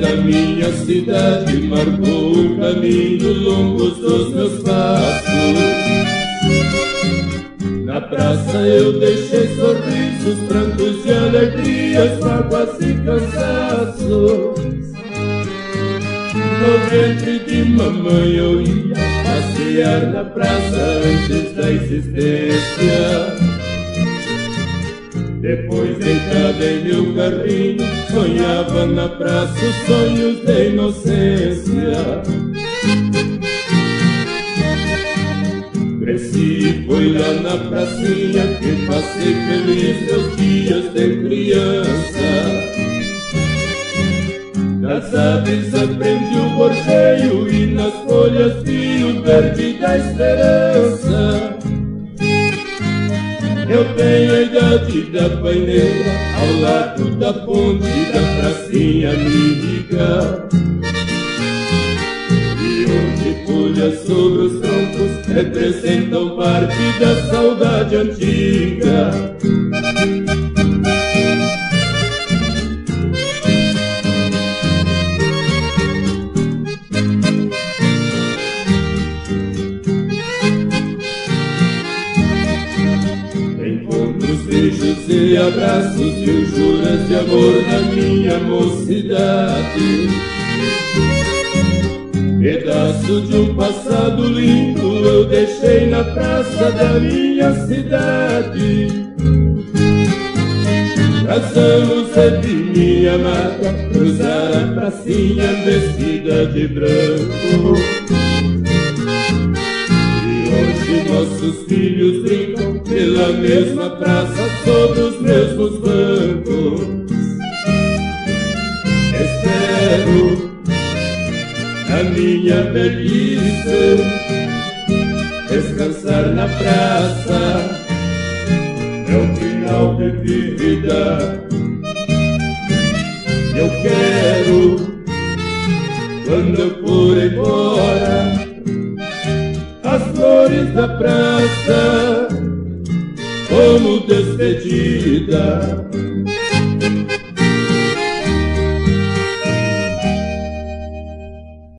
Da minha cidade marcou o caminho longo dos meus passos. Na praça eu deixei sorrisos, prantos de alegrias, mágoas e cansaços. No ventre de mamãe eu ia passear na praça antes da existência. Depois deitada em meu carrinho, sonhava na praça os sonhos de inocência. Cresci e fui lá na pracinha que passei feliz meus dias de criança. Nas aves aprendi o gorjeio e nas folhas vi o verde da esperança. Eu tenho a idade da paineira, ao lado da ponte da pracinha amiga. E onde folhas sobre os troncos representam parte da saudade antiga. Beijos e abraços e juras de amor da minha mocidade. Pedaço de um passado lindo eu deixei na praça da minha cidade. Casamos eu e minha amada, cruzar a pracinha vestida de branco. Hoje nossos filhos brincam pela mesma praça, sobre os mesmos bancos. Espero na minha velhice descansar na praça, meu final de vida. Eu quero, quando eu for embora, as flores da praça como despedida.